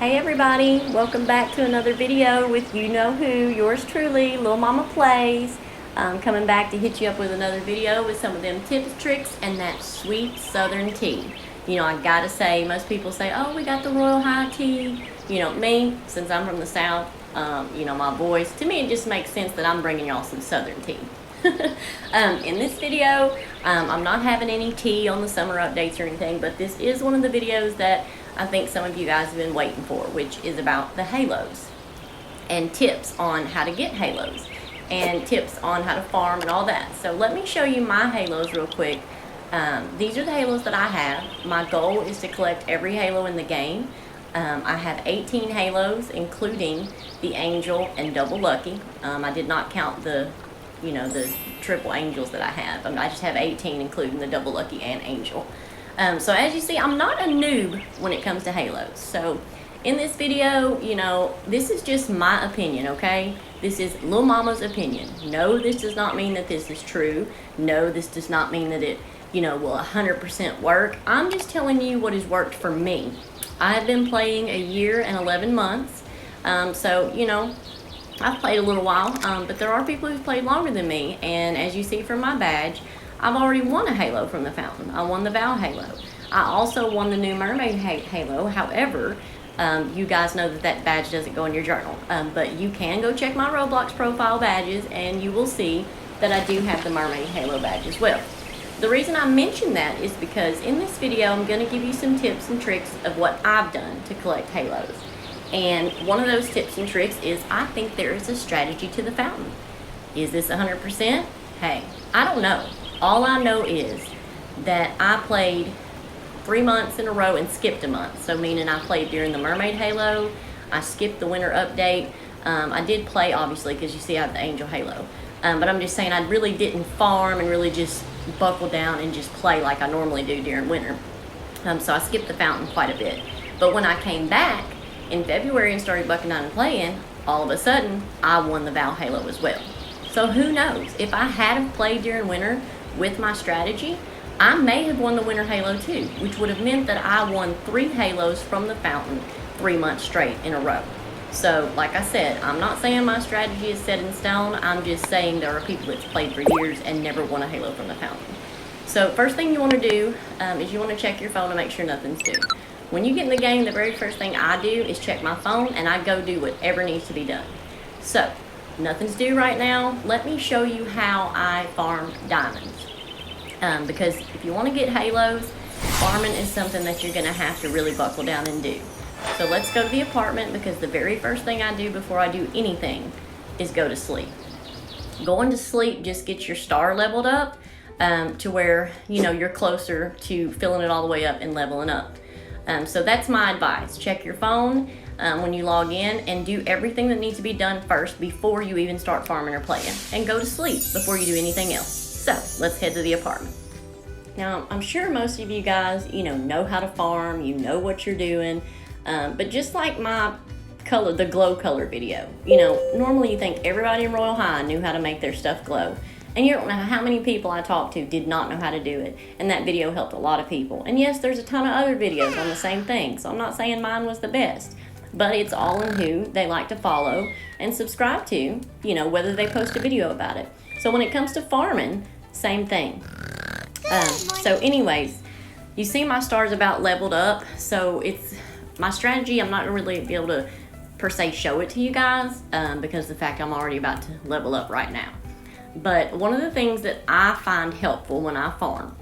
Hey everybody, welcome back to another video with you know who, yours truly, Lil Mama Plays. Coming back to hit you up with another video with some of them tips, tricks, and that sweet southern tea. You know, I gotta say, most people say, oh, we got the Royal High tea. You know, me, since I'm from the South, you know, my voice, to me it just makes sense that I'm bringing y'all some southern tea. In this video, I'm not having any tea on the summer updates or anything, but this is one of the videos that I think some of you guys have been waiting for, which is about the halos and tips on how to get halos and tips on how to farm and all that. So let me show you my halos real quick. These are the halos that I have. My goal is to collect every halo in the game. I have 18 halos, including the angel and double lucky. I did not count the triple angels that I have. I just have 18, including the double lucky and angel. So as you see, I'm not a noob when it comes to halos. So in this video, you know, this is just my opinion, okay? This is Lil Mama's opinion. No, this does not mean that this is true. No, this does not mean that it, you know, will 100% work. I'm just telling you what has worked for me. I have been playing a year and 11 months. So, you know, I've played a little while, but there are people who've played longer than me, and as you see from my badge, I've already won a halo from the fountain. I won the Val halo. I also won the new mermaid halo. However, you guys know that that badge doesn't go in your journal, but you can go check my Roblox profile badges, and you will see that I do have the mermaid halo badge as well. The reason I mention that is because in this video, I'm going to give you some tips and tricks of what I've done to collect halos. And one of those tips and tricks is I think there is a strategy to the fountain. Is this 100%? Hey, I don't know. All I know is that I played 3 months in a row and skipped a month. So meaning I played during the mermaid halo, I skipped the winter update. I did play obviously because you see I have the angel halo. But I'm just saying I really didn't farm and really just buckle down and just play like I normally do during winter. So I skipped the fountain quite a bit. But when I came back in February and started bucking down and playing, all of a sudden I won the Val halo as well. So who knows, if I hadn't played during winter with my strategy, I may have won the winter halo too, which would have meant that I won 3 halos from the fountain 3 months straight in a row. So like I said, I'm not saying my strategy is set in stone. I'm just saying there are people that's played for years and never won a halo from the fountain. So first thing you want to do is you want to check your phone to make sure nothing's due. When you get in the game, the very first thing I do is check my phone and I go do whatever needs to be done. So nothing's due right now. Let me show you how I farm diamonds. Because if you want to get halos, farming is something that you're going to have to really buckle down and do. So let's go to the apartment, because the very first thing I do before I do anything is go to sleep. Going to sleep just gets your star leveled up to where, you know, you're closer to filling it all the way up and leveling up. So that's my advice. Check your phone when you log in and do everything that needs to be done first before you even start farming or playing, and go to sleep before you do anything else. So let's head to the apartment. Now, I'm sure most of you guys, you know how to farm, you know what you're doing, but just like my the glow color video, you know, normally you think everybody in Royal High knew how to make their stuff glow. And you don't know how many people I talked to did not know how to do it. And that video helped a lot of people. And yes, there's a ton of other videos on the same thing. So I'm not saying mine was the best. But it's all in who they like to follow and subscribe to, you know, whether they post a video about it. So when it comes to farming, same thing. So anyways, you see my stars about leveled up. So it's my strategy. I'm not really be able to per se show it to you guys because of the fact I'm already about to level up right now. But one of the things that I find helpful when I farm,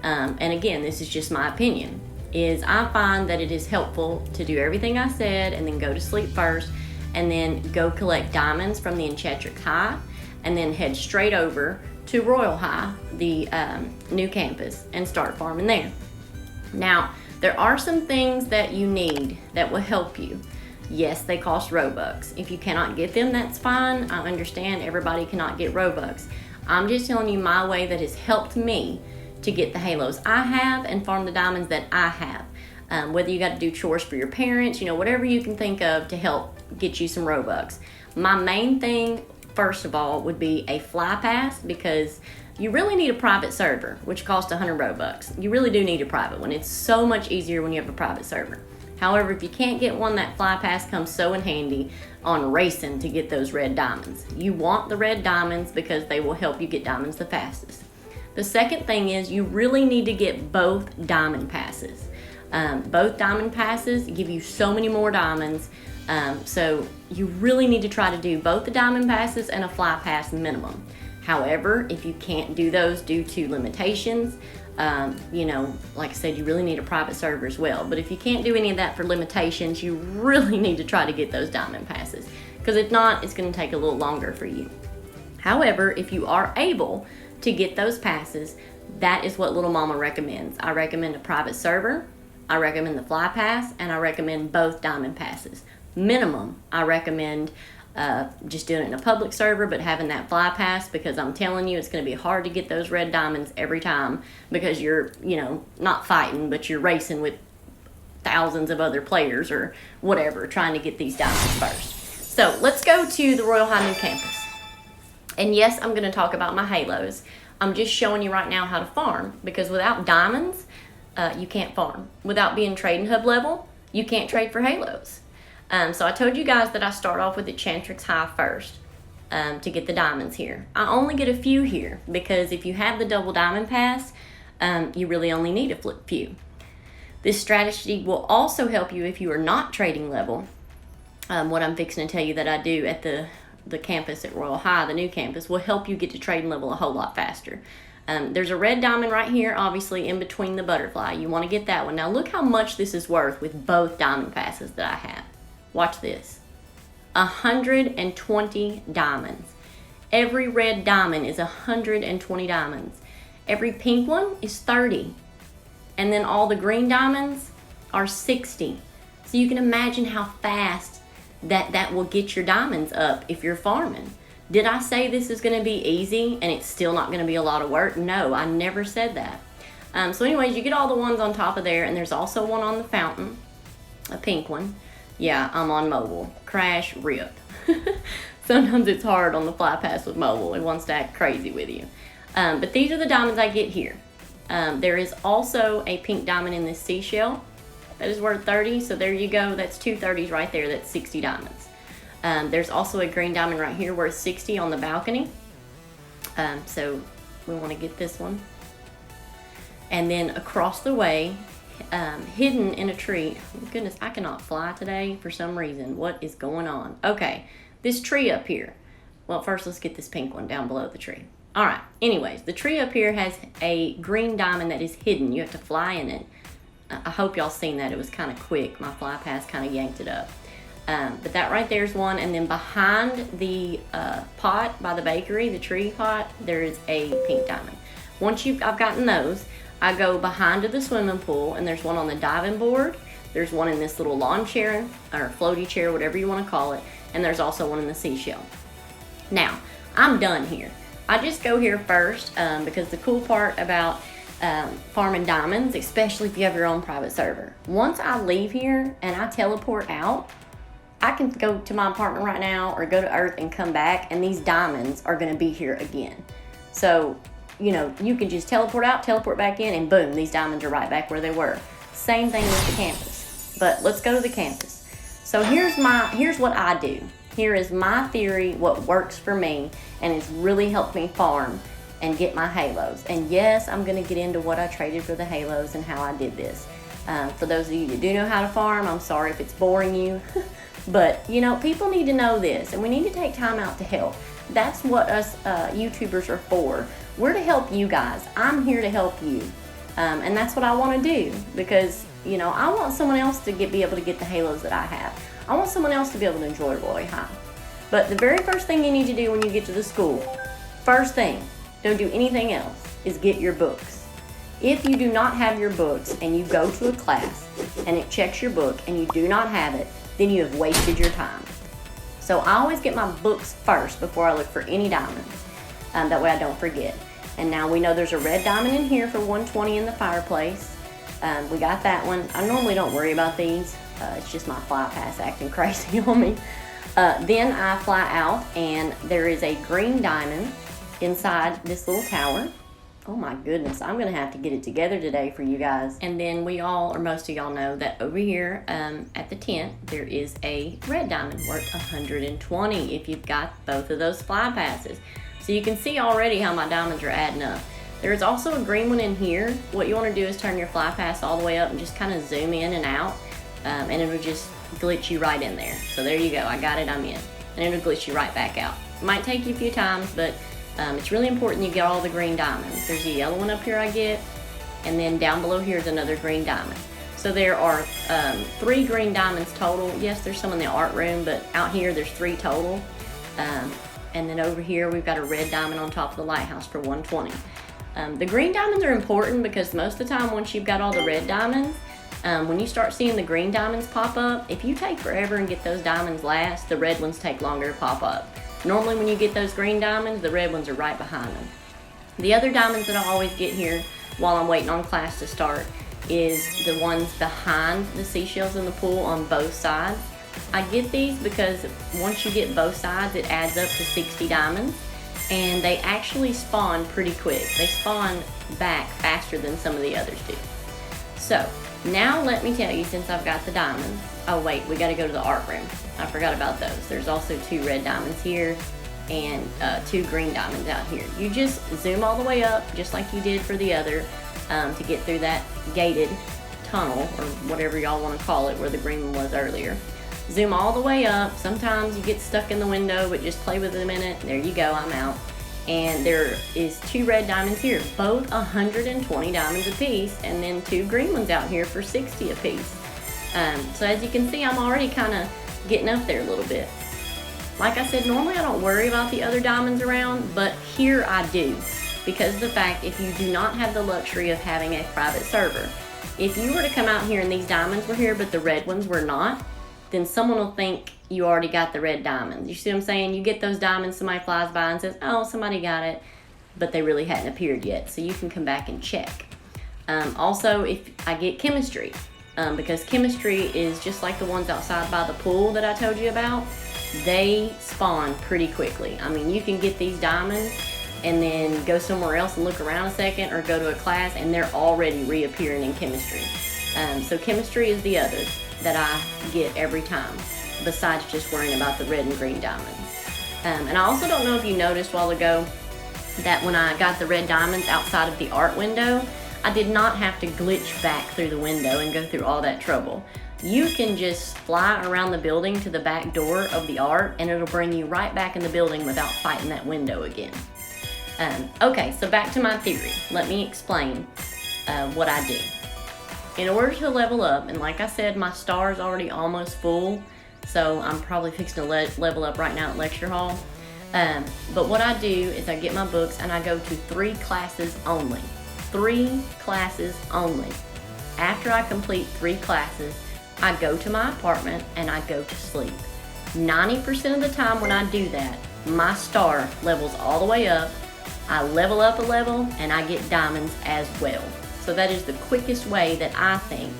and again, this is just my opinion, is I find that it is helpful to do everything I said and then go to sleep first, and then go collect diamonds from the Enchantrix High, and then head straight over to Royal High, the new campus, and start farming there. Now, there are some things that you need that will help you. Yes, they cost Robux. If you cannot get them, that's fine. I understand everybody cannot get Robux. I'm just telling you my way that has helped me to get the halos I have and farm the diamonds that I have. Whether you got to do chores for your parents, you know, whatever you can think of to help get you some Robux. My main thing, first of all, would be a fly pass, because you really need a private server, which costs 100 Robux. You really do need a private one. It's so much easier when you have a private server. However, if you can't get one, that fly pass comes so in handy on racing to get those red diamonds. You want the red diamonds because they will help you get diamonds the fastest. The second thing is you really need to get both diamond passes. Both diamond passes give you so many more diamonds. So you really need to try to do both the diamond passes and a fly pass minimum. However, if you can't do those due to limitations, like I said, you really need a private server as well. But if you can't do any of that for limitations, you really need to try to get those diamond passes, because if not, it's going to take a little longer for you. However, if you are able to get those passes, that is what Little Mama recommends. I recommend a private server, I recommend the fly pass, and I recommend both diamond passes. Minimum, I recommend just doing it in a public server, but having that fly pass, because I'm telling you, it's going to be hard to get those red diamonds every time, because you're, not fighting, but you're racing with thousands of other players or whatever, trying to get these diamonds first. So let's go to the Royal High New Campus. And yes, I'm going to talk about my halos. I'm just showing you right now how to farm, because without diamonds, you can't farm. Without being trading hub level, you can't trade for halos. So I told you guys that I start off with the Enchantrix High first to get the diamonds here. I only get a few here because if you have the double diamond pass, you really only need a few. This strategy will also help you if you are not trading level. What I'm fixing to tell you that I do at the campus at Royal High, the new campus, will help you get to trading level a whole lot faster. There's a red diamond right here, obviously, in between the butterfly. You want to get that one. Now look how much this is worth with both diamond passes that I have. Watch this. 120 diamonds. Every red diamond is 120 diamonds. Every pink one is 30. And then all the green diamonds are 60. So you can imagine how fast that will get your diamonds up if you're farming. Did I say this is going to be easy and it's still not going to be a lot of work? No, I never said that. So anyways, you get all the ones on top of there, and there's also one on the fountain, a pink one. Yeah, I'm on mobile. Crash, rip. Sometimes it's hard on the fly pass with mobile. It wants to act crazy with you. But these are the diamonds I get here. There is also a pink diamond in this seashell that is worth 30. So there you go. That's 2 30s right there. That's 60 diamonds. There's also a green diamond right here worth 60 on the balcony. So we want to get this one. And then across the way, hidden in a tree. Goodness, I cannot fly today for some reason. What is going on? Okay, this tree up here. Well, first let's get this pink one down below the tree. All right, anyways, the tree up here has a green diamond that is hidden. You have to fly in it. I hope y'all seen that. It was kind of quick. My fly pass kind of yanked it up. But that right there is one. And then behind the pot by the bakery, the tree pot, there is a pink diamond. Once I've gotten those, I go behind to the swimming pool, and there's one on the diving board. There's one in this little lawn chair, or floaty chair, whatever you want to call it. And there's also one in the seashell. Now, I'm done here. I just go here first because the cool part about farming diamonds, especially if you have your own private server, once I leave here and I teleport out, I can go to my apartment right now or go to Earth and come back, and these diamonds are going to be here again. So, you can just teleport out, teleport back in, and boom, these diamonds are right back where they were. Same thing with the campus. But let's go to the campus. So here's what I do. Here is my theory, what works for me, and it's really helped me farm and get my halos. And yes, I'm going to get into what I traded for the halos and how I did this. For those of you that do know how to farm, I'm sorry if it's boring you. But, people need to know this, and we need to take time out to help. That's what us YouTubers are for. We're to help you guys. I'm here to help you. And that's what I want to do, because, I want someone else to be able to get the halos that I have. I want someone else to be able to enjoy Royale High. But the very first thing you need to do when you get to the school, first thing, don't do anything else, is get your books. If you do not have your books and you go to a class and it checks your book and you do not have it, then you have wasted your time. So I always get my books first before I look for any diamonds. That way I don't forget. And now we know there's a red diamond in here for 120 in the fireplace. We got that one. I normally don't worry about these. It's just my fly pass acting crazy on me. Then I fly out, and there is a green diamond inside this little tower. Oh my goodness, I'm gonna have to get it together today for you guys. And then we all, or most of y'all know that over here at the tent, there is a red diamond worth 120 if you've got both of those fly passes. So you can see already how my diamonds are adding up. There's also a green one in here. What you wanna do is turn your fly pass all the way up and just kind of zoom in and out, and it'll just glitch you right in there. So there you go, I got it, I'm in. And it'll glitch you right back out. It might take you a few times, but it's really important you get all the green diamonds. There's a yellow one up here I get, and then down below here is another green diamond. So there are 3 green diamonds total. Yes, there's some in the art room, but out here there's 3 total. And then over here we've got a red diamond on top of the lighthouse for 120. The green diamonds are important because most of the time once you've got all the red diamonds, when you start seeing the green diamonds pop up, if you take forever and get those diamonds last, the red ones take longer to pop up. Normally when you get those green diamonds, the red ones are right behind them. The other diamonds that I always get here while I'm waiting on class to start is the ones behind the seashells in the pool on both sides. I get these because once you get both sides, it adds up to 60 diamonds, and they actually spawn pretty quick. They spawn back faster than some of the others do. So now let me tell you, since I've got the diamonds, oh wait, we gotta go to the art room. I forgot about those. There's also 2 red diamonds here and 2 green diamonds out here. You just zoom all the way up, just like you did for the other, to get through that gated tunnel, or whatever y'all wanna call it, where the green one was earlier. Zoom all the way up. Sometimes you get stuck in the window, but just play with it a minute. There you go, I'm out. And there is 2 red diamonds here, both 120 diamonds a piece, and then 2 green ones out here for 60 a piece. So as you can see, I'm already kind of getting up there a little bit. Like I said, normally I don't worry about the other diamonds around, but here I do, because of the fact if you do not have the luxury of having a private server, if you were to come out here and these diamonds were here but the red ones were not, then someone will think you already got the red diamonds. You see what I'm saying? You get those diamonds, somebody flies by and says, oh, somebody got it, but they really hadn't appeared yet, so you can come back and check. Also, if I get chemistry, because chemistry is just like the ones outside by the pool that I told you about, they spawn pretty quickly. I mean, you can get these diamonds and then go somewhere else and look around a second, or go to a class and they're already reappearing in chemistry. So chemistry is the other that I get every time, besides just worrying about the red and green diamonds. And I also don't know if you noticed a while ago that when I got the red diamonds outside of the art window, I did not have to glitch back through the window and go through all that trouble. You can just fly around the building to the back door of the art, and it'll bring you right back in the building without fighting that window again. Okay, so back to my theory. Let me explain what I do. In order to level up, and like I said, my star is already almost full, so I'm probably fixing to level up right now at lecture hall. But what I do is I get my books and I go to 3 classes only. 3 classes only. After I complete 3 classes, I go to my apartment and I go to sleep. 90% of the time when I do that, my star levels all the way up, I level up a level, and I get diamonds as well. So that is the quickest way that I think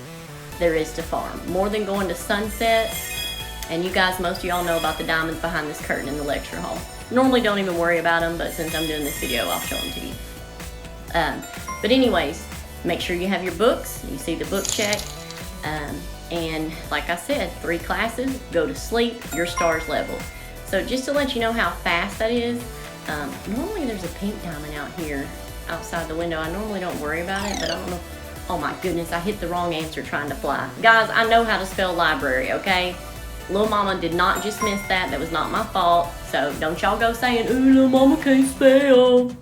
there is to farm. More than going to Sunset, and you guys, most of y'all know about the diamonds behind this curtain in the lecture hall. Normally don't even worry about them, but since I'm doing this video, I'll show them to you. But anyways, make sure you have your books. You see the book check. And like I said, 3 classes, go to sleep, your star's leveled. So just to let you know how fast that is, normally there's a pink diamond out here outside the window. I normally don't worry about it, but I don't know. Oh my goodness, I hit the wrong answer trying to fly. Guys, I know how to spell library, okay? Little mama did not just miss that. That was not my fault. So don't y'all go saying, ooh, little mama can't spell.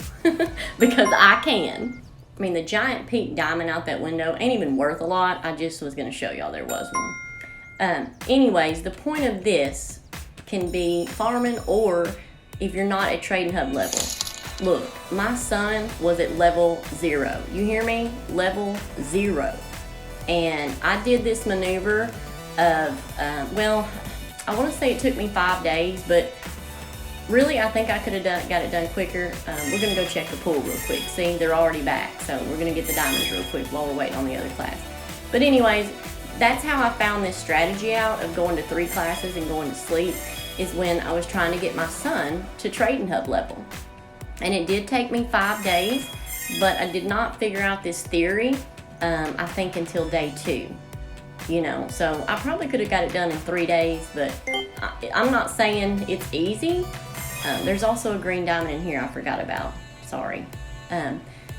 Because I can. I mean, the giant pink diamond out that window ain't even worth a lot. I just was going to show y'all there was one. Anyways, the point of this can be farming, or if you're not at trading hub level. Look, my son was at level 0. You hear me? Level 0. And I did this maneuver of, well, I want to say it took me 5 days, but really I think I could have got it done quicker. We're going to go check the pool real quick. See, they're already back, so we're going to get the diamonds real quick while we're waiting on the other class. But anyways, that's how I found this strategy out of going to 3 classes and going to sleep, is when I was trying to get my son to trading hub level. And it did take me 5 days, but I did not figure out this theory, I think, until day 2. You know, so I probably could have got it done in 3 days, but I'm not saying it's easy. There's also a green diamond in here I forgot about. Sorry.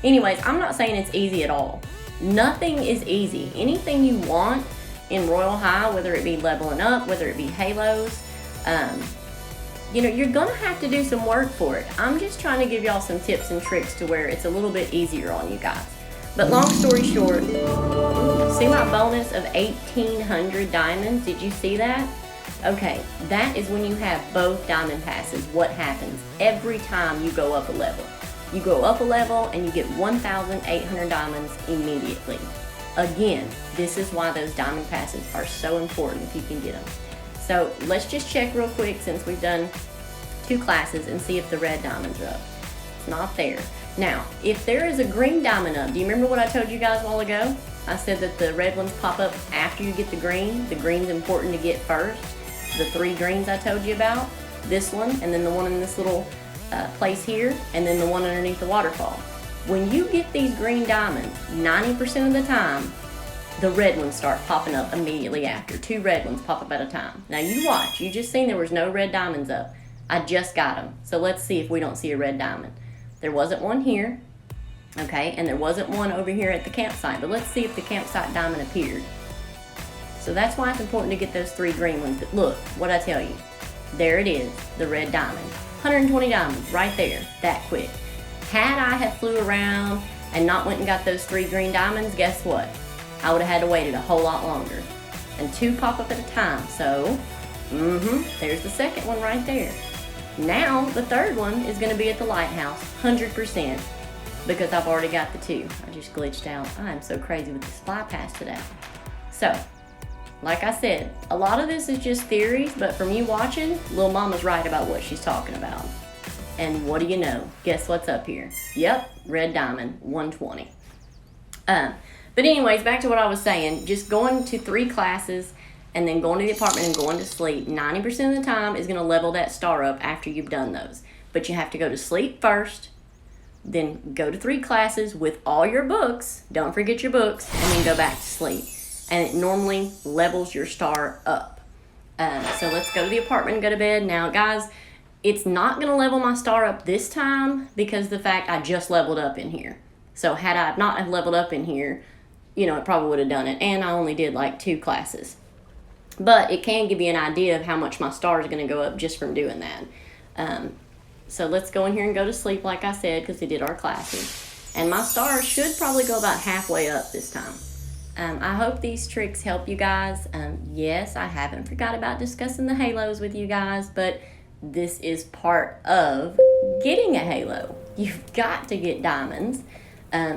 Anyways, I'm not saying it's easy at all. Nothing is easy. Anything you want in Royal High, whether it be leveling up, whether it be halos, you know, you're gonna have to do some work for it. I'm just trying to give y'all some tips and tricks to where it's a little bit easier on you guys. But long story short, see my bonus of 1,800 diamonds? Did you see that? Okay, that is when you have both diamond passes. What happens every time you go up a level? You go up a level and you get 1,800 diamonds immediately. Again, this is why those diamond passes are so important if you can get them. So let's just check real quick since we've done 2 classes and see if the red diamond's up. It's not there. Now, if there is a green diamond up, do you remember what I told you guys a while ago? I said that the red ones pop up after you get the green. The green's important to get first. The 3 greens I told you about, this one, and then the one in this little place here, and then the one underneath the waterfall. When you get these green diamonds, 90% of the time, the red ones start popping up immediately after. 2 red ones pop up at a time. Now you watch, you just seen there was no red diamonds up. I just got them. So let's see if we don't see a red diamond. There wasn't one here, okay, and there wasn't one over here at the campsite, but let's see if the campsite diamond appeared. So that's why it's important to get those 3 green ones. But look, what I tell you, there it is, the red diamond. 120 diamonds right there, that quick. Had I have flew around and not went and got those 3 green diamonds, guess what? I would have had to wait a whole lot longer. And 2 pop up at a time, so, there's the second one right there. Now, the third one is going to be at the lighthouse, 100%, because I've already got the 2. I just glitched out. I am so crazy with this fly pass today. So, like I said, a lot of this is just theories, but from you watching, Lil Mama's right about what she's talking about. And what do you know? Guess what's up here? Yep, red diamond, 120. But anyways, back to what I was saying, just going to 3 classes and then going to the apartment and going to sleep, 90% of the time is going to level that star up after you've done those. But you have to go to sleep first, then go to 3 classes with all your books, don't forget your books, and then go back to sleep. And it normally levels your star up. So let's go to the apartment and go to bed. Now, guys, it's not going to level my star up this time because of the fact I just leveled up in here. So had I not have leveled up in here, you know, it probably would have done it. And I only did like 2 classes. But it can give you an idea of how much my star is going to go up just from doing that. So let's go in here and go to sleep, like I said, because we did our classes. And my star should probably go about halfway up this time. I hope these tricks help you guys. Yes, I haven't forgot about discussing the halos with you guys, but this is part of getting a halo. You've got to get diamonds.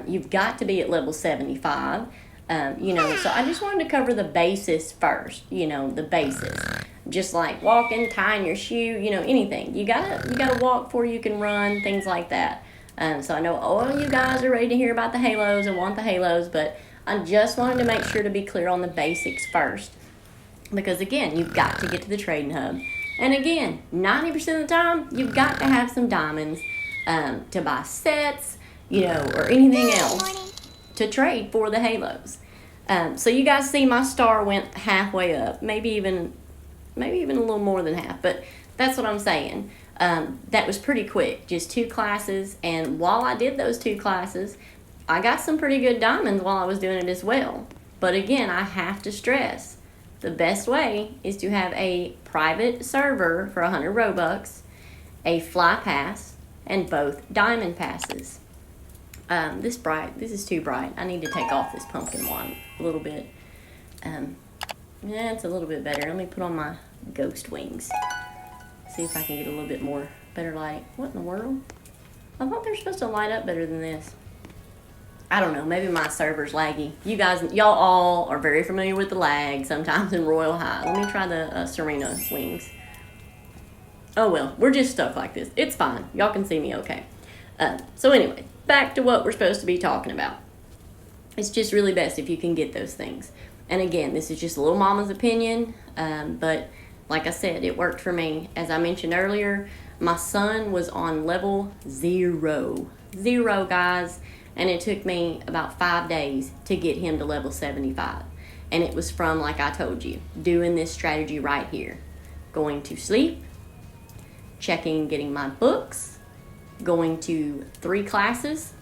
You've got to be at level 75. You know, so I just wanted to cover the basis first, you know, the basis. Just like walking, tying your shoe, you know, anything. You gotta walk before you can run, things like that. So I know all you guys are ready to hear about the halos and want the halos, but I just wanted to make sure to be clear on the basics first. Because again, you've got to get to the trading hub. And again, 90% of the time, you've got to have some diamonds to buy sets, you know, or anything else to trade for the halos. So you guys see my star went halfway up, maybe even a little more than half, but that's what I'm saying. That was pretty quick, just 2 classes, and while I did those 2 classes, I got some pretty good diamonds while I was doing it as well. But again, I have to stress, the best way is to have a private server for 100 Robux, a fly pass, and both diamond passes. This is too bright. I need to take off this pumpkin one a little bit. Yeah, it's a little bit better. Let me put on my ghost wings. See if I can get a little bit more better light. What in the world? I thought they were supposed to light up better than this. I don't know. Maybe my server's laggy. You guys, y'all all are very familiar with the lag sometimes in Royal High. Let me try the Serena wings. Oh well, we're just stuck like this. It's fine. Y'all can see me okay. So anyway, back to what we're supposed to be talking about. It's just really best if you can get those things. And again, this is just Little Mama's opinion, but like I said, it worked for me. As I mentioned earlier, my son was on level 0. 0, guys. and it took me about 5 days to get him to level 75. And it was from, like I told you, doing this strategy right here. Going to sleep, checking, getting my books, going to 3 classes,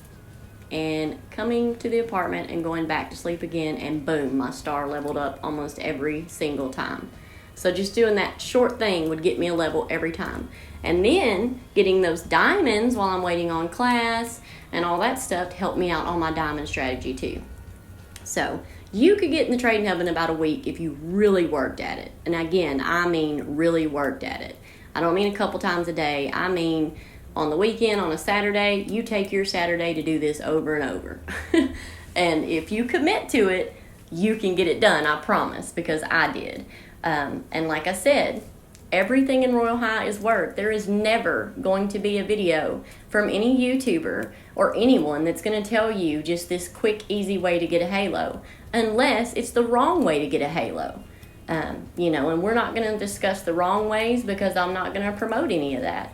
and coming to the apartment and going back to sleep again, and boom, my star leveled up almost every single time. So just doing that short thing would get me a level every time. And then getting those diamonds while I'm waiting on class and all that stuff to help me out on my diamond strategy too. So you could get in the trading hub in about a week if you really worked at it. And again, I mean really worked at it. I don't mean a couple times a day. I mean on the weekend, on a Saturday, you take your Saturday to do this over and over. And if you commit to it, you can get it done, I promise, because I did. And like I said, everything in Royal High is work. There is never going to be a video from any YouTuber or anyone that's going to tell you just this quick, easy way to get a halo, unless it's the wrong way to get a halo. You know, and we're not going to discuss the wrong ways because I'm not going to promote any of that.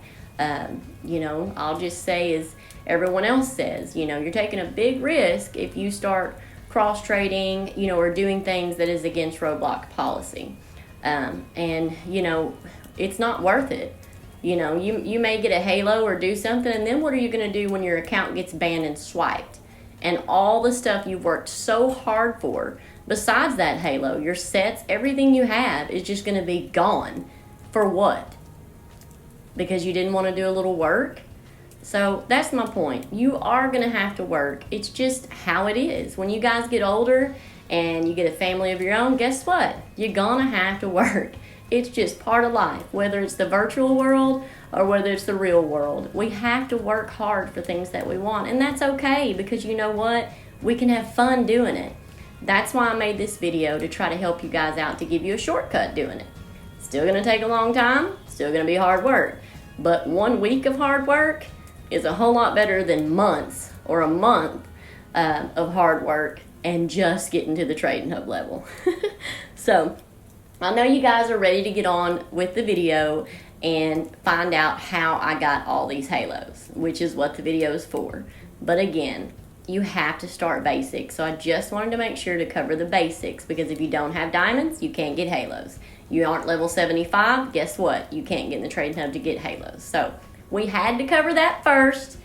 You know, I'll just say as everyone else says, you know, you're taking a big risk if you start cross-trading, you know, or doing things that is against roadblock policy. And, you know, it's not worth it. You know, you may get a halo or do something, and then what are you going to do when your account gets banned and swiped? And all the stuff you've worked so hard for, besides that halo, your sets, everything you have is just going to be gone. For what? Because you didn't want to do a little work? So that's my point. You are going to have to work. It's just how it is. When you guys get older and you get a family of your own, guess what? You're going to have to work. It's just part of life, whether it's the virtual world or whether it's the real world. We have to work hard for things that we want, and that's okay, because you know what? We can have fun doing it. That's why I made this video, to try to help you guys out, to give you a shortcut doing it. Still going to take a long time, still going to be hard work, but 1 week of hard work is a whole lot better than months or a month of hard work and just getting to the trading hub level. So I know you guys are ready to get on with the video and find out how I got all these halos, which is what the video is for. But again, you have to start basic. So I just wanted to make sure to cover the basics, because if you don't have diamonds, you can't get halos. You aren't level 75, guess what? You can't get in the trading hub to get halos. So we had to cover that first.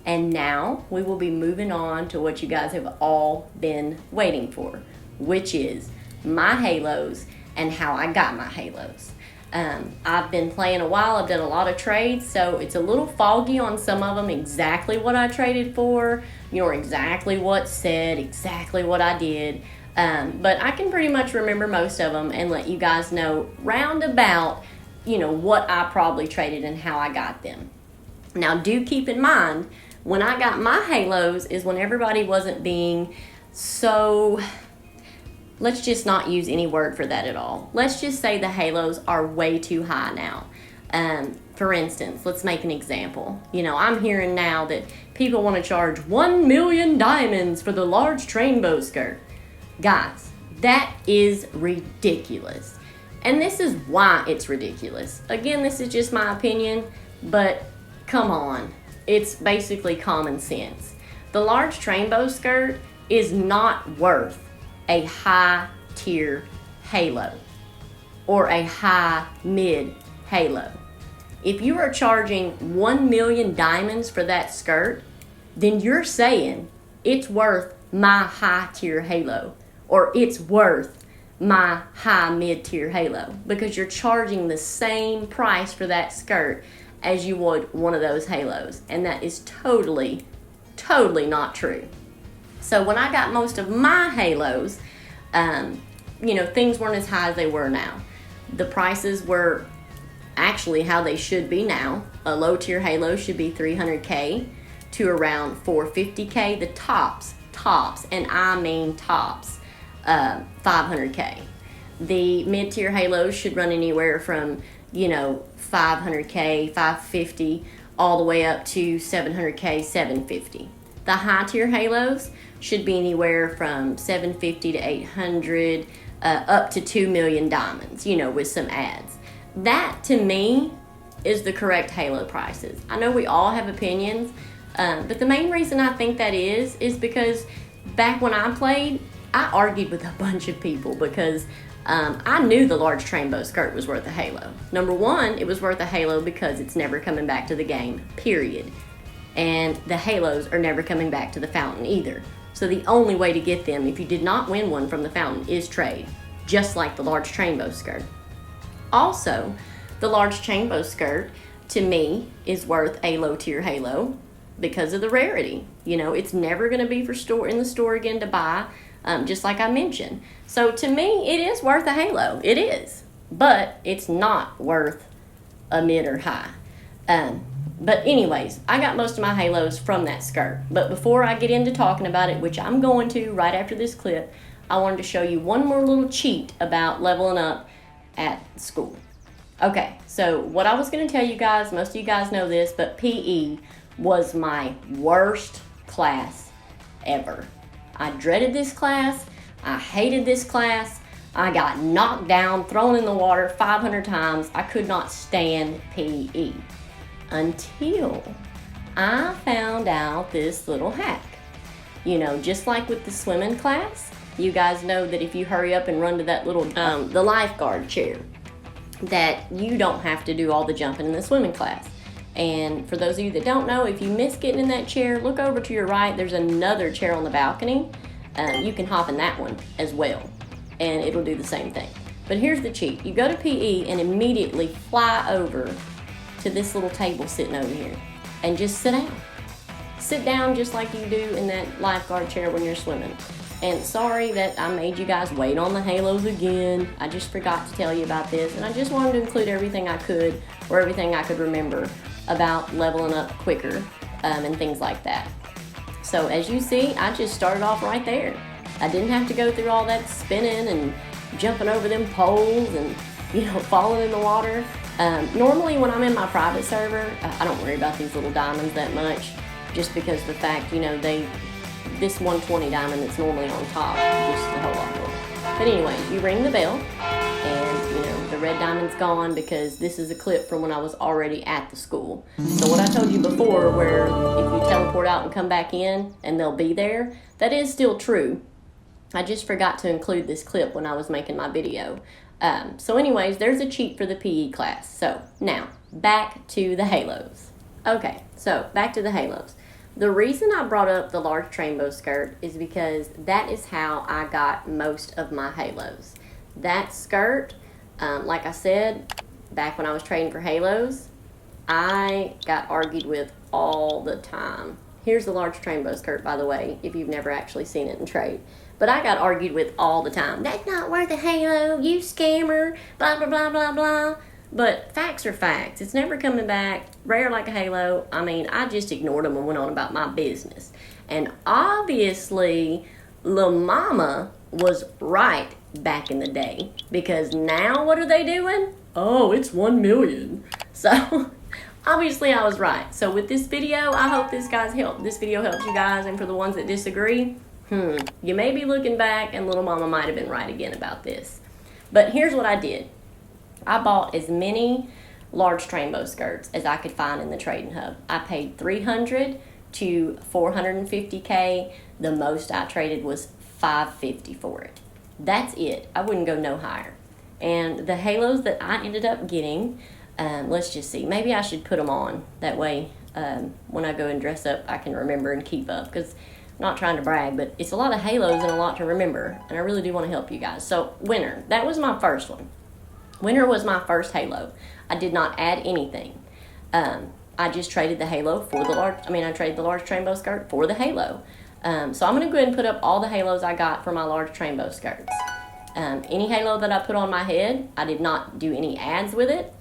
And now we will be moving on to what you guys have all been waiting for, which is my halos and how I got my halos. I've been playing a while. I've done a lot of trades, so it's a little foggy on some of them, exactly what I traded for, you know, exactly what said, exactly what I did. But I can pretty much remember most of them and let you guys know roundabout, you know, what I probably traded and how I got them. Now, do keep in mind, when I got my halos is when everybody wasn't being so, let's just not use any word for that at all. Let's just say the halos are way too high now. For instance, let's make an example. You know, I'm hearing now that people want to charge 1 million diamonds for the large rainbow skirt. Guys, that is ridiculous. And this is why it's ridiculous. Again, this is just my opinion, but come on. It's basically common sense. The large rainbow skirt is not worth a high tier halo or a high mid halo. If you are charging 1 million diamonds for that skirt, then you're saying it's worth my high tier halo, or it's worth my high mid tier halo, because you're charging the same price for that skirt as you would one of those halos. And that is totally not true. So when I got most of my halos, you know, things weren't as high as they were now. The prices were actually how they should be now. A low tier halo should be 300K to around 450K. The tops, and I mean tops, 500K. The mid tier halos should run anywhere from, you know, 500K, 550, all the way up to 700K, 750. The high tier halos should be anywhere from 750 to 800, up to 2 million diamonds, you know, with some ads. That, to me, is the correct halo prices. I know we all have opinions. But the main reason I think that is because back when I played, I argued with a bunch of people because I knew the large rainbow skirt was worth a halo. Number one, it was worth a halo because it's never coming back to the game, period. And the halos are never coming back to the fountain either. So the only way to get them, if you did not win one from the fountain, is trade, just like the large rainbow skirt. Also, the large rainbow skirt, to me, is worth a low tier halo because of the rarity. You know, it's never going to be in the store again to buy, just like I mentioned. So to me, it is worth a halo. It is. But it's not worth a mid or high. But anyways, I got most of my halos from that skirt. But before I get into talking about it, which I'm going to right after this clip, I wanted to show you one more little cheat about leveling up at school. Okay, so what I was going to tell you guys, most of you guys know this, but PE was my worst class ever. I dreaded this class. I hated this class. I got knocked down, thrown in the water 500 times. I could not stand PE until I found out this little hack. You know, just like with the swimming class, you guys know that if you hurry up and run to that little, the lifeguard chair, that you don't have to do all the jumping in the swimming class. And for those of you that don't know, if you miss getting in that chair, look over to your right. There's another chair on the balcony. You can hop in that one as well, and it'll do the same thing. But here's the cheat. You go to PE and immediately fly over to this little table sitting over here and just sit down. Sit down just like you do in that lifeguard chair when you're swimming. And sorry that I made you guys wait on the halos again. I just forgot to tell you about this, and I just wanted to include everything I could, or everything I could remember about leveling up quicker and things like that. So as you see, I just started off right there. I didn't have to go through all that spinning and jumping over them poles and, you know, falling in the water. Normally when I'm in my private server, I don't worry about these little diamonds that much, just because of the fact, you know, this 120 diamond that's normally on top, just a whole lot more. But anyway, you ring the bell, and you know the red diamond's gone because this is a clip from when I was already at the school. So what I told you before, where if you teleport out and come back in and they'll be there, that is still true. I just forgot to include this clip when I was making my video. So anyways, there's a cheat for the PE class. So now, back to the halos. Okay, so back to the halos. The reason I brought up the large rainbow skirt is because that is how I got most of my halos. That skirt, like I said, back when I was trading for halos, I got argued with all the time. Here's the large rainbow skirt, by the way, if you've never actually seen it in trade. But I got argued with all the time. That's not worth a halo, you scammer, blah, blah, blah, blah, blah. But facts are facts. It's never coming back. Rare like a halo. I mean, I just ignored them and went on about my business. And obviously, Lil Mama was right back in the day. Because now, what are they doing? Oh, it's 1 million. So, obviously I was right. So with this video, I hope this video helps you guys. And for the ones that disagree, you may be looking back and Little Mama might have been right again about this. But here's what I did. I bought as many large rainbow skirts as I could find in the trading hub. I paid $300 to $450K. The most I traded was $550 for it. That's it. I wouldn't go no higher. And the halos that I ended up getting, let's just see. Maybe I should put them on. That way, when I go and dress up, I can remember and keep up. Because I'm not trying to brag, but it's a lot of halos and a lot to remember. And I really do want to help you guys. So, winter. That was my first one. Winter was my first halo. I did not add anything. I just traded the halo for the I traded the large rainbow skirt for the halo. So I'm going to go ahead and put up all the halos I got for my large rainbow skirts. Any halo that I put on my head, I did not do any ads with it.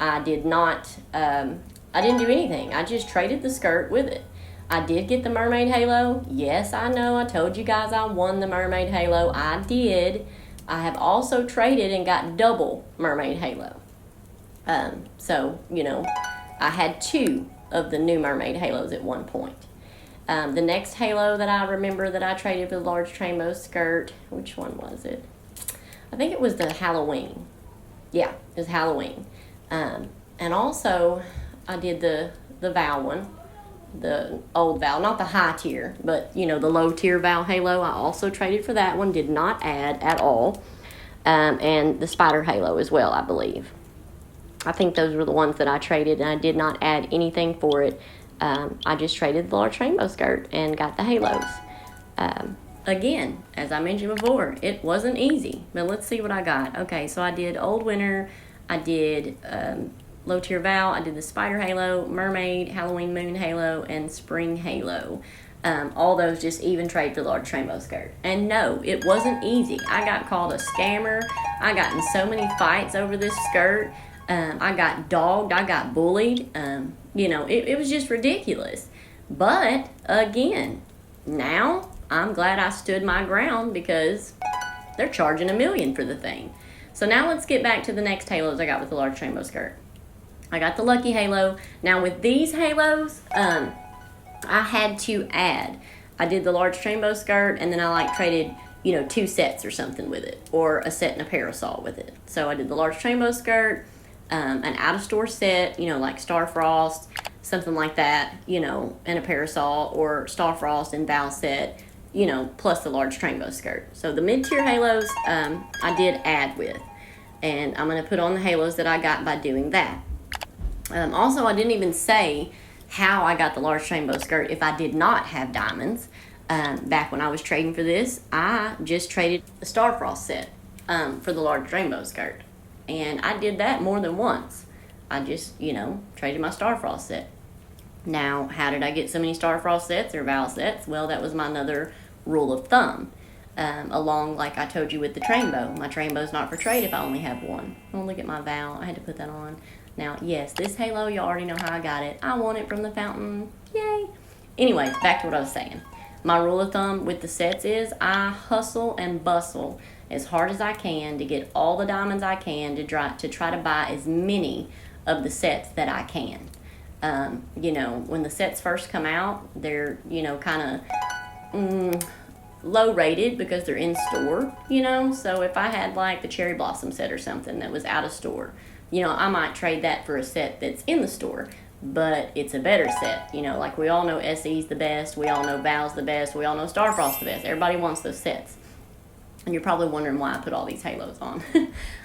I didn't do anything. I just traded the skirt with it. I did get the mermaid halo. Yes, I know. I told you guys I won the mermaid halo. I did. I have also traded and got double mermaid halo. So, you know, I had 2 of the new mermaid halos at one point. The next halo that I remember that I traded for the large rainbow skirt, which one was it? I think it was the Halloween. Yeah, it was Halloween. And also, I did the Vow one. the old Val, not the high tier, but the low tier Val Halo. I also traded for that one, did not add at all. And the Spider Halo as well, I believe. I think those were the ones that I traded, and I did not add anything for it. I just traded the large rainbow skirt and got the halos. Again, as I mentioned before, it wasn't easy, but let's see what I got. Okay, so I did Old Winter, I did Low Tier Val, I did the Spider Halo, Mermaid, Halloween Moon Halo, and Spring Halo. All those just even trade for the large rainbow skirt. And no, it wasn't easy. I got called a scammer. I got in so many fights over this skirt. I got dogged. I got bullied. It was just ridiculous. But, again, now I'm glad I stood my ground because they're charging $1 million for the thing. So now let's get back to the next halos I got with the large rainbow skirt. I got the Lucky Halo. Now with these halos, I had to add. I did the large rainbow skirt, and then I traded, 2 sets or something with it, or a set and a parasol with it. So I did the large rainbow skirt, an out-of-store set, like Star Frost, something like that, and a parasol, or Star Frost and Val set, plus the large rainbow skirt. So the mid-tier halos, I did add with, and I'm going to put on the halos that I got by doing that. Also, I didn't even say how I got the large rainbow skirt if I did not have diamonds. Back when I was trading for this, I just traded the Star Frost set for the large rainbow skirt. And I did that more than once. I just, traded my Star Frost set. Now, how did I get so many Star Frost sets or Val sets? Well, that was my another rule of thumb. Along, like I told you with the Trainbow. My Trainbow's not for trade if I only have one. Oh, look at my Val. I had to put that on. Now, yes, this halo, you already know how I got it. I won it from the fountain. Yay. Anyways, back to what I was saying. My rule of thumb with the sets is I hustle and bustle as hard as I can to get all the diamonds I can to try to buy as many of the sets that I can. When the sets first come out, they're, kind of low rated because they're in store, So if I had the Cherry Blossom set or something that was out of store, I might trade that for a set that's in the store, but it's a better set. We all know SE's the best, we all know Val's the best, we all know Star Frost's the best. Everybody wants those sets. And you're probably wondering why I put all these halos on.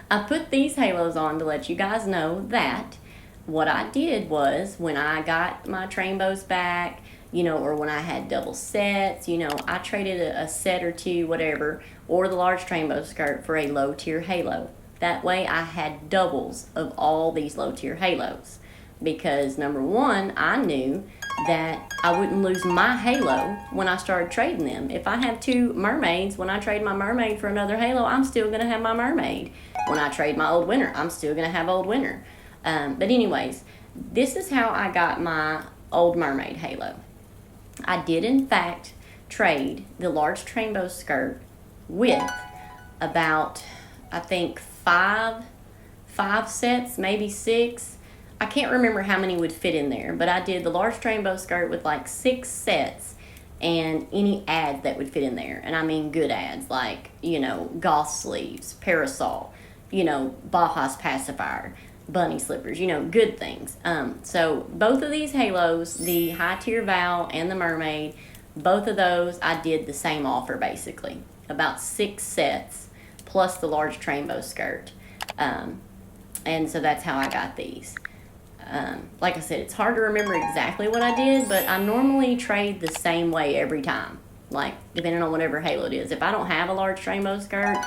I put these halos on to let you guys know that what I did was when I got my Trainbows back, or when I had double sets, I traded a set or two, whatever, or the large Trainbow skirt for a low tier halo. That way I had doubles of all these low tier halos. Because number one, I knew that I wouldn't lose my halo when I started trading them. If I have 2 mermaids, when I trade my mermaid for another halo, I'm still going to have my mermaid. When I trade my Old Winter, I'm still going to have Old Winter. But anyways, this is how I got my Old Mermaid halo. I did, in fact, trade the large Trainbow skirt with about, I think, 5 sets, maybe 6. I can't remember how many would fit in there, but I did the large Trainbow skirt with 6 sets and any ads that would fit in there. And I mean good ads, goth sleeves, parasol, Baja's pacifier, bunny slippers, good things. So both of these halos, the high tier Val and the mermaid, both of those I did the same offer basically. About 6 sets plus the large Trainbow skirt. And so that's how I got these. Like I said, it's hard to remember exactly what I did, but I normally trade the same way every time, depending on whatever halo it is. If I don't have a large Trainbow skirt,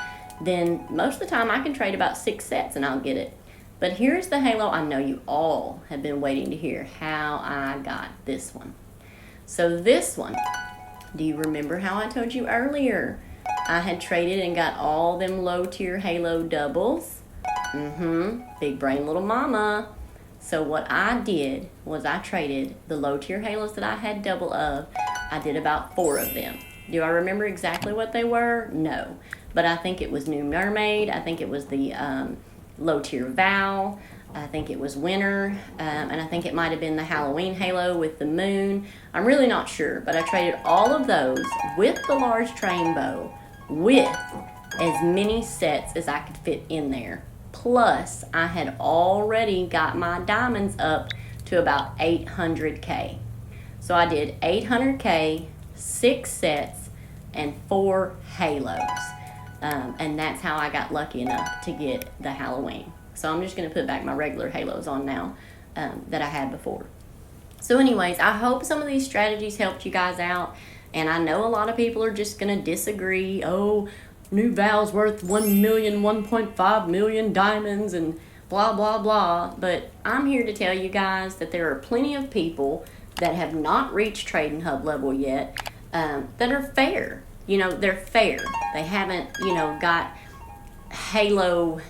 then most of the time I can trade about 6 sets and I'll get it. But here's the halo I know you all have been waiting to hear how I got this one. So this one, do you remember how I told you earlier? I had traded and got all them low tier halo doubles. Big brain little mama. So what I did was I traded the low tier halos that I had double of. I did about 4 of them. Do I remember exactly what they were? No. But I think it was New Mermaid. I think it was the low tier Val. I think it was Winter. And I think it might have been the Halloween halo with the moon. I'm really not sure. But I traded all of those with the large Trainbow with as many sets as I could fit in there. Plus, I had already got my diamonds up to about 800K. So I did 800K, 6 sets, and 4 halos. And that's how I got lucky enough to get the Halloween. So I'm just going to put back my regular halos on now that I had before. So anyways, I hope some of these strategies helped you guys out. And I know a lot of people are just going to disagree. Oh, new Val's worth 1 million, 1.5 million diamonds and blah, blah, blah. But I'm here to tell you guys that there are plenty of people that have not reached Trading Hub level yet that are fair. You know, they're fair. They haven't, you know, got Halo.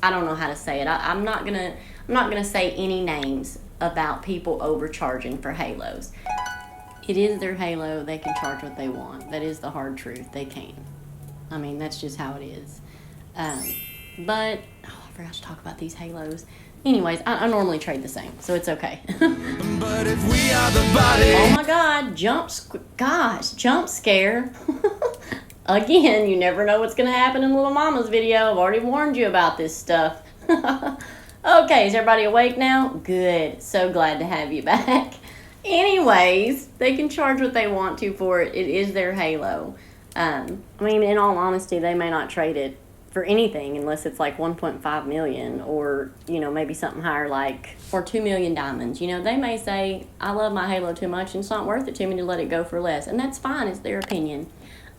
I don't know how to say it. I'm not gonna say any names about people overcharging for halos. It is their halo. They can charge what they want. That is the hard truth. They can. I mean, that's just how it is. But I forgot to talk about these halos. Anyways, I normally trade the same, so it's okay. But if we are the body. Oh my God! Jump scare. Again, you never know what's gonna happen in Little Mama's video. I've already warned you about this stuff. Okay, is everybody awake now? Good. So glad to have you back. Anyways, they can charge what they want to for it. It is their halo. I mean, in all honesty, they may not trade it for anything unless it's like 1.5 million or, you know, maybe something higher like, or 2 million diamonds. You know, they may say, I love my halo too much and it's not worth it to me to let it go for less. And that's fine. It's their opinion.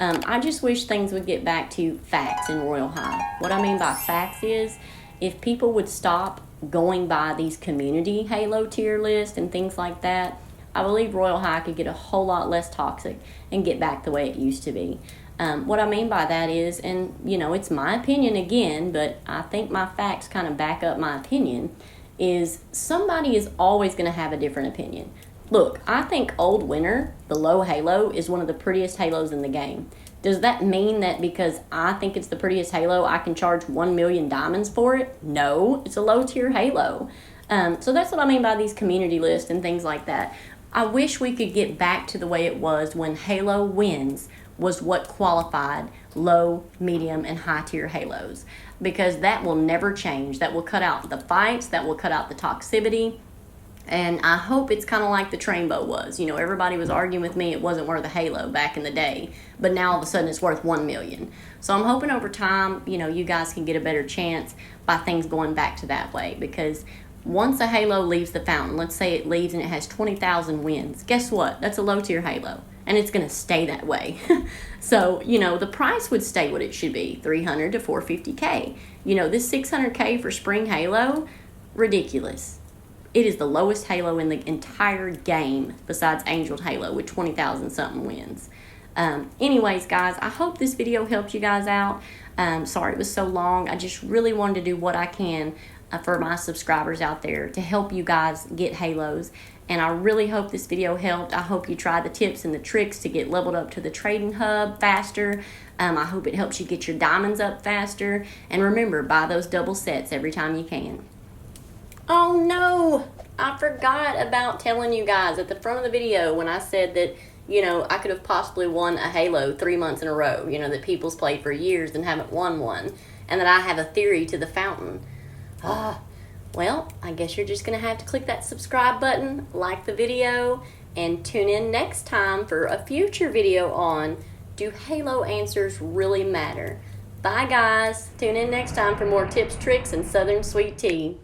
I just wish things would get back to facts in Royal High. What I mean by facts is if people would stop going by these community halo tier lists and things like that, I believe Royal High could get a whole lot less toxic and get back the way it used to be. What I mean by that is, and you know, it's my opinion again, but I think my facts kind of back up my opinion, is somebody is always going to have a different opinion. Look, I think Old Winter, the low halo, is one of the prettiest halos in the game. Does that mean that because I think it's the prettiest halo, I can charge 1 million diamonds for it? No, it's a low tier halo. So that's what I mean by these community lists and things like that. I wish we could get back to the way it was when Halo wins was what qualified low, medium, and high tier halos, because that will never change. That will cut out the fights, that will cut out the toxicity, and I hope it's kind of like the Trainbow was. You know, everybody was arguing with me it wasn't worth a halo back in the day, but now all of a sudden it's worth 1 million. So I'm hoping over time, you know, you guys can get a better chance by things going back to that way, because once a halo leaves the fountain, let's say it leaves and it has 20,000 wins, guess what? That's a low tier halo, and it's going to stay that way. So, you know, the price would stay what it should be, 300 to 450K. You know, this 600K for Spring Halo, ridiculous. It is the lowest halo in the entire game besides Angeled Halo with 20,000 something wins. Anyways, guys, I hope this video helped you guys out. Sorry it was so long. I just really wanted to do what I can for my subscribers out there to help you guys get halos. And I really hope this video helped. I hope you try the tips and the tricks to get leveled up to the Trading Hub faster. I hope it helps you get your diamonds up faster. And remember, buy those double sets every time you can. Oh no, I forgot about telling you guys at the front of the video when I said that, you know, I could have possibly won a Halo 3 months in a row, you know, that people's played for years and haven't won one, and that I have a theory to the fountain. Well, I guess you're just going to have to click that subscribe button, like the video, and tune in next time for a future video on Do Halo Answers Really Matter? Bye, guys. Tune in next time for more tips, tricks, and Southern sweet tea.